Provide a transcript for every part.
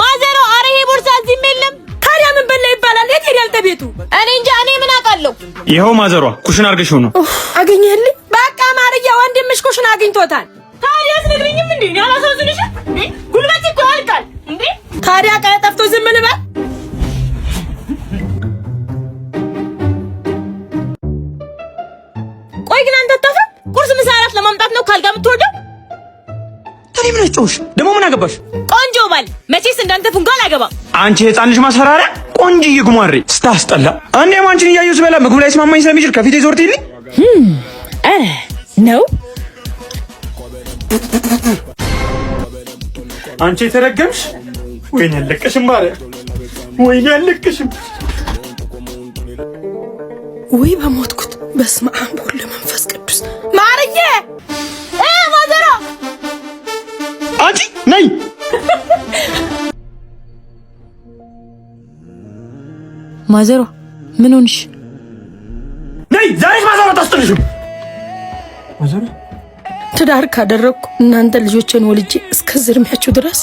ማዘሮ አረ ቦርሳ እዚህ የለም ታዲያ ምን በላ ይባላል የት ሄዳል ተቤቱ እኔ እንጃ እኔ ምን አውቃለሁ ይሄው ማዘሯ ኩሽና አርገሽው ነው አገኘህልኝ በቃ ማርያ ወንድምሽ ኩሽና አግኝቶታል ታዲያስ ነግሪኝም እንዴ ነው አላሳዝንሽ እንዴ ጉልበት እኮ ያልቃል እንዴ ታዲያ ቀጠፍቶ ዝም ልበል ቆይ ግን አንተ ተፈ ቁርስ ምሳራት ለማምጣት ነው ካልጋ የምትወደው ታዲያ ምን አጨውሽ ደሞ ምን አገባሽ ቆንጆ ባል መቼስ እንዳንተ ፉንጋ አላገባም አንቺ ህፃን ልጅ ማስፈራሪያ ቆንጆዬ ጉማሬ ስታስጠላ አንዴ ማንቺን እያየሁ ስበላ ምግቡ ላይ ስማማኝ ስለሚችል ከፊቴ ዞርቲልኝ ነው አንቺ ተረገምሽ ወይኔ ያለቀሽም ማርያ ወይኔ ያለቀሽም ወይ በሞትኩት በስመ አብ ወወልድ ወመንፈስ ቅዱስ ማርዬ ማዘሮ አንቺ ነይ ማዘሮ ምን ሆንሽ ነይ ዛሬስ ማዘሮ ታስጥልሽ ማዘሮ ትዳር ካደረኩ እናንተ ልጆችን ወልጄ እስከ ዝርሚያችሁ ድረስ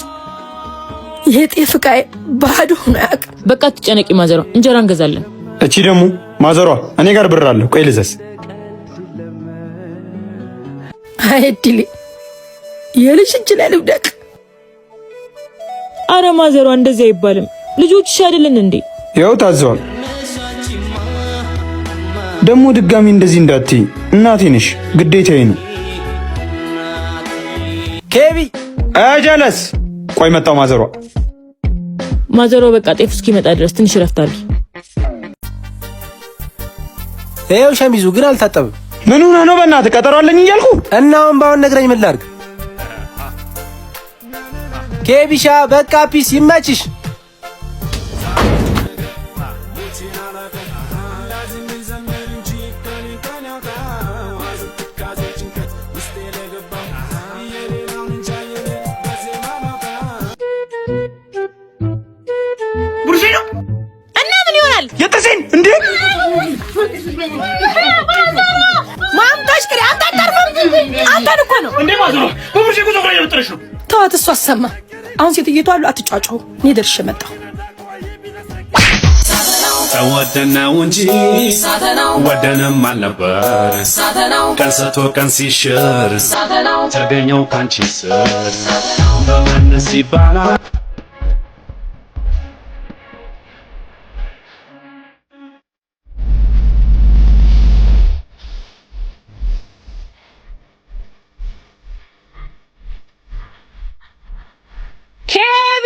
የጤፍ ዕቃዬ ባዶ ነው ያቅ በቃ ትጨነቂ ማዘሮ እንጀራ እንገዛለን እቺ ደግሞ ማዘሯ እኔ ጋር ብር አለ ቆይ ልዘስ አይድሊ የልጅ እጅ ላይ ልብደቅ አረ ማዘሯ እንደዚህ አይባልም ልጆችሽ አይደለን እንዴ ያው ታዘዋል ደግሞ ድጋሚ እንደዚህ እንዳትይ እናቴ ነሽ ግዴታዬ ነው ኬቢ አጀለስ ቆይ መጣው ማዘሯ በቃ ጤፍ እስኪመጣ ድረስ ትንሽ ረፍታል ይሄው ሸሚዙ ግን አልታጠበም ምን ሆነ ነው በእናትህ ቀጠሮ አለኝ እያልኩ እና አሁን ባውን ነግረኝ ምን ላድርግ ኬቢሻ በቃ ፒስ ይመችሽ ቡርሽዮ እና ምን ይሆናል የተሰኝ እንዴ ማምጣሽ ከሪ አንተ እኮ ነው እንዴ ማዘሯ በቡርሽ ጉዞ ላይ ያልጥርሽ ነው ተዋት እሷ አሰማ አሁን ሴትየቱ አሉ አትጫጫው እኔ ደርሼ መጣሁ ተወደናው እንጂ ወደንም አልነበር ቀንሰቶ ቀን ሲሽር ተገኘው ካንቺ ስር በምን ሲባላ ኬቢ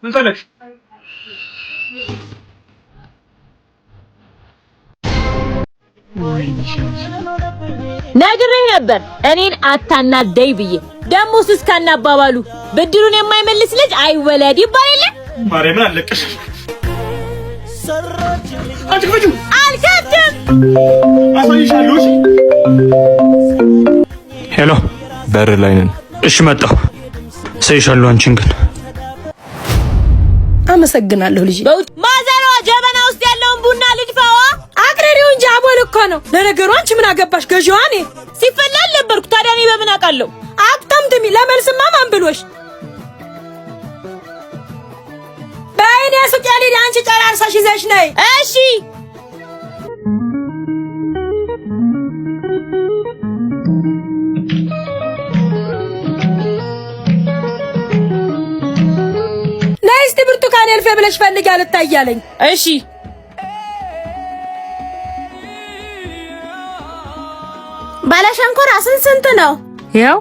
ምን ፈለግሽ ነግሬህ ነበር እኔን አታናደይ ብዬ ደሞስ እስካናባባሉ ብድሩን የማይመልስ ልጅ አይወለድ ይባል የለ ማርያም ምን አለቀሽ አንቺ ክፈጁ አልከፍትም አሳይሻለሁ እሺ ሄሎ በር ላይ ነን እሺ መጣሁ ሳይሻለሁ አንቺን ግን አመሰግናለሁ ልጅ ማዘሯ ጀበና ውስጥ ያለውን ቡና ልድፋዋ አቅረሪው እንጂ አቦል እኮ ነው ለነገሩ አንቺ ምን አገባሽ ገዢዋ እኔ ሲፈላል ነበርኩ ታዲያ እኔ በምን አውቃለሁ አቅተምትሚ ለመልስማ ማን ብሎሽ በእኔ ሱቅ ያለኝ አንቺ ጨራርሳሽ ይዘሽ ነይ እሺ ነይስቲ ብርቱካን elfe ብለሽ ፈልጊ አልታያለኝ እሺ ባለሸንኮራ ስንት ነው ያው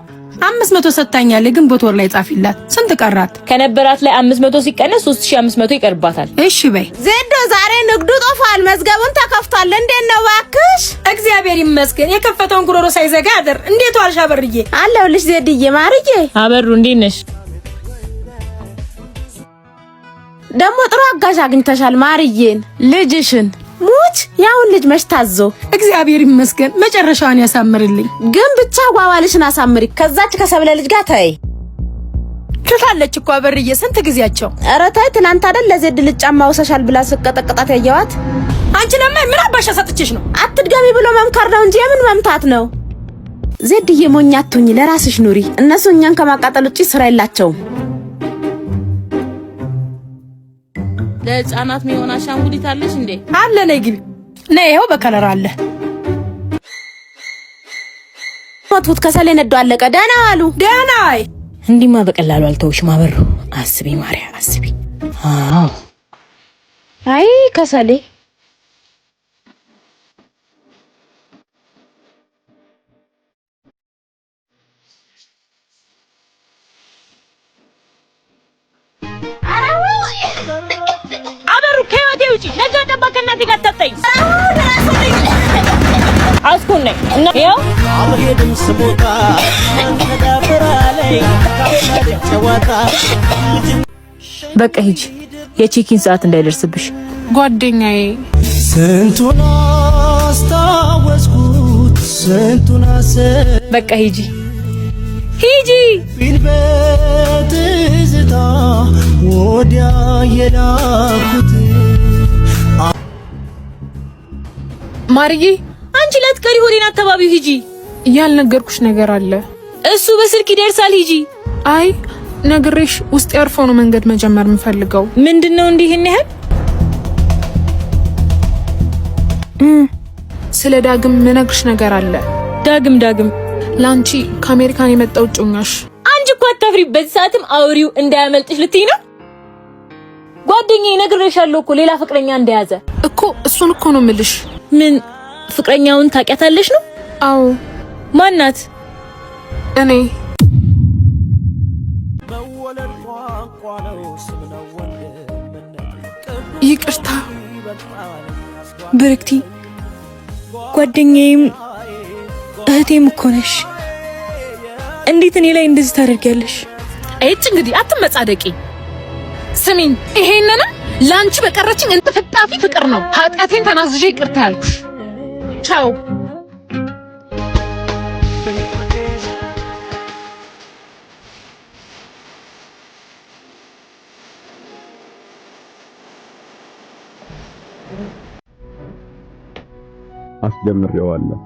500 ሰጣኛል ግን ቦቶር ላይ ጻፊላት ስንት ቀራት ከነበራት ላይ 500 ሲቀነስ 3500 ይቀርባታል እሺ በይ ዜዶ ዛሬ ንግዱ ጦፋል መዝገቡን ተከፍቷል እንዴት ነው ባክሽ እግዚአብሔር ይመስገን የከፈተውን ጉሮሮ ሳይዘጋ አደር እንዴት ዋልሽ አበርዬ አለሁልሽ ዜድዬ ማርዬ አበሩ እንዴት ነሽ ደሞ ጥሩ አጋዥ አግኝተሻል ማርዬን ልጅሽን ሙት ያውን ልጅ መሽታዞ እግዚአብሔር ይመስገን መጨረሻውን ያሳምርልኝ ግን ብቻ ጓዋልሽን አሳምሪ ከዛች ከሰብለ ልጅ ጋር ተይ ትታለች እኮ አበርዬ ስንት ጊዜያቸው ኧረ ተይ ትናንት አይደል ለዜድ ልጅ ጫማ ወሰሻል ብላ ስቀጠቅጣት ያየዋት አንቺ ለምን ምን አባሻ ሰጥችሽ ነው አትድገሚ ብሎ መምከር ነው እንጂ የምን መምታት ነው ዜድዬ ሞኝ አትሁኝ፣ ለራስሽ ኑሪ። እነሱ እኛን ከማቃጠል ውጪ ስራ የላቸውም። ለህፃናት የሚሆን አሻንጉሊት አለሽ እንዴ? አለ። ነይ ግቢ። ነይ፣ ይኸው በከለር አለ። ሞቱት ከሰሌ ነዶ አለቀ። ደህና አሉ። ደህና። አይ እንዲማ በቀላሉ አልተውሽም። አበሩ አስቢ፣ ማርያ አስቢ። አዎ አይ ከሰሌ አበሩ ከህይወቴ ውጪ ነገ ደባ ከእናቴ ጋር ተጠኝ አስኩን ነኝ እና ያው አልሄድም ስሞታ ተዳፈራ ላይ ተዋታ በቃ ሂጂ፣ የቼኪን ሰዓት እንዳይደርስብሽ። ጓደኛዬ ስንቱን አስታወስኩት ስንቱን በቃ ሂጂ ሂጂ። በትዝታ ወዲያ የላኩት ማርዬ፣ አንቺ ለትቀሪ ሆዴን አካባቢው ሂጂ። ያልነገርኩሽ ነገር አለ። እሱ በስልክ ይደርሳል። ሂጂ። አይ ነግሬሽ ውስጥ ያርፈው ነው መንገድ መጀመር የምፈልገው። ምንድነው እንዲህ ያህል? ስለ ዳግም ምነግርሽ ነገር አለ። ዳግም ላንቺ ከአሜሪካን የመጣው ጮኛሽ። አንቺ እኮ አታፍሪ። በዚህ ሰዓትም አውሪው እንዳያመልጥሽ ልትይ ነው። ጓደኛዬ ነግሬሻለሁ እኮ ሌላ ፍቅረኛ እንደያዘ እኮ። እሱን እኮ ነው የምልሽ። ምን ፍቅረኛውን ታውቂያታለሽ ነው? አዎ። ማናት? እኔ ይቅርታ ብርክቲ፣ ጓደኛዬም እህቴም እኮ ነሽ። እንዴት እኔ ላይ እንደዚህ ታደርጊያለሽ? እጭ እንግዲህ አትመጻደቂ። ስሚኝ፣ ይሄንን ላንቺ በቀረችኝ እንጥፍጣፊ ፍቅር ነው ኃጢአቴን ተናዝዤ ይቅርታ ያልኩሽ። ቻው። አስጀምሬዋለሁ።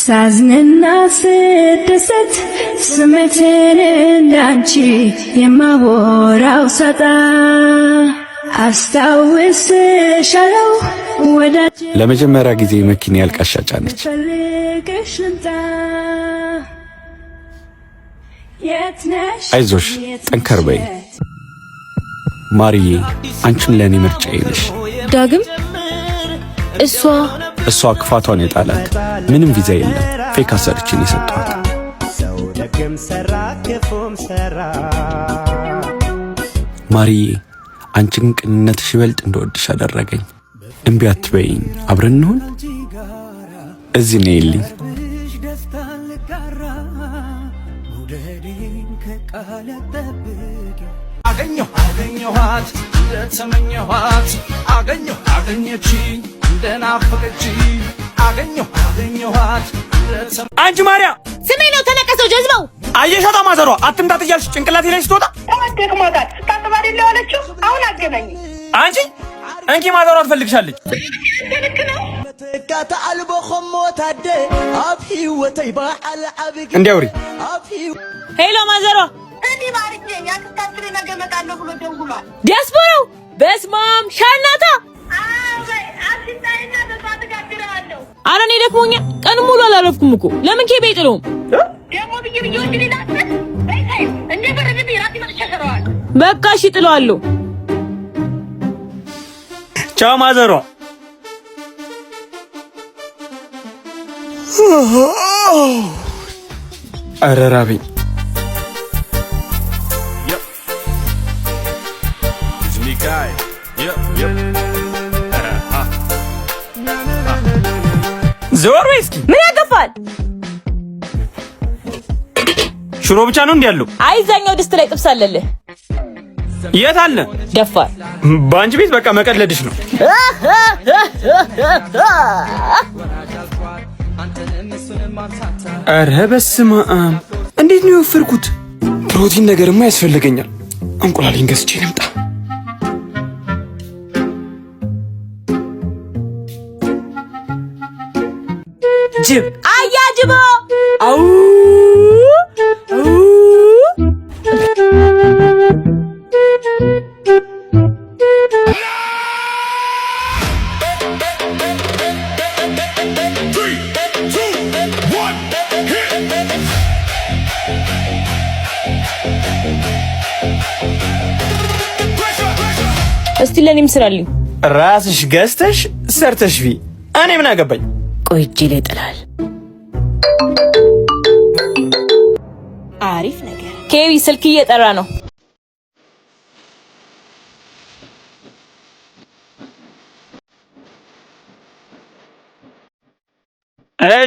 ሳዝንና ስደሰት ስሜቴን እንዳንቺ የማወራው ሳጣ አስታውስሻለሁ ወዳጄ። ለመጀመሪያ ጊዜ መኪና ያልቃሻ ጫነች። አይዞሽ፣ ጠንከር በይ ማርዬ፣ አንቺም ለእኔ ምርጫዬ ነሽ። ዳግም እሷ ክፋቷን የጣላት ምንም ቪዛ የለም። ፌክ አሰርችን የሰጧት ሰው ደግም ሰራ ክፉም ሰራ። ማርዬ፣ አንቺ ግን ቅንነትሽ ይበልጥ እንደወድሽ አደረገኝ። እምቢ አትበይኝ፣ አብረን እንሁን። እዚህ ነይልኝ። አገኘኋት እንደተመኘኋት አገኘችኝ እንደናፈቀችኝ አገኘኋት። አንቺ ማርያም ስሜ ነው ተነቀሰው ጀዝባው። አየሻታ ማዘሯ አትምጣት እያልሽ ጭንቅላቴ ላይ ስትወጣ ደክሞታል። ስታስብ አይደል ያለችው? አሁን አገናኝ። አንቺ እንኪ ማዘሯ ትፈልግሻለች። ተካታ አልቦ ኸሞታደ አብ ህይወተይ ባዓል ዓብይ እንዲያውሪ ሄሎ ማዘሯ፣ እንዲህ ባርቼ ያክስታችን ነገ እመጣለሁ ብሎ ደውሏል። ዲያስፖራው በስማም ሻናታ አብሽታይና በሷት ጋግረዋለሁ። ኧረ እኔ ደክሞኛል። ቀን ሙሉ አላረፍኩም እኮ። ለምን ኬቤ ጥለውም ደግሞ ብዬ ወንድ ሊላስበት በይታይ እንደ በረግብ ራስ ይመጥሸረዋል። በቃ እሺ ጥለዋለሁ። ቻው ማዘሯ። ኧረ ራበኝ። ዘወር በይ እስኪ። ምን ያገፋል? ሽሮ ብቻ ነው እንዴ ያለው? አይዛኛው ድስት ላይ ጥብስ አለልህ። የት አለ? ደፋር። በአንቺ ቤት በቃ መቀለድሽ ነው። ኧረ በስመ አብ! እንዴት ነው የወፈርኩት? ፕሮቲን ነገርማ ያስፈልገኛል። እንቁላሌን ገዝቼ ልምጣ። ጅብ አያጅቦ አው እስቲ ለኔም ስራልኝ። ራስሽ ገዝተሽ ሰርተሽ ቢ እኔ ምን አገባኝ? ቆይ እጄ ላይ ጥላል። አሪፍ ነገር። ኬቢ ስልክ እየጠራ ነው።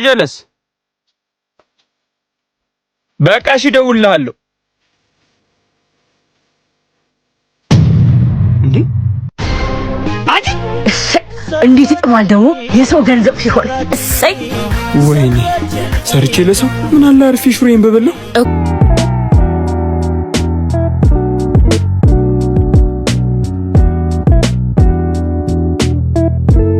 ጀለስ በቃ እሺ እደውልልሃለሁ። እንዴት ይጥማል ደግሞ የሰው ገንዘብ ሲሆን። ወይኔ ሰርቼ ለሰው ምን አለ አርፌ ሹሬን በበላው።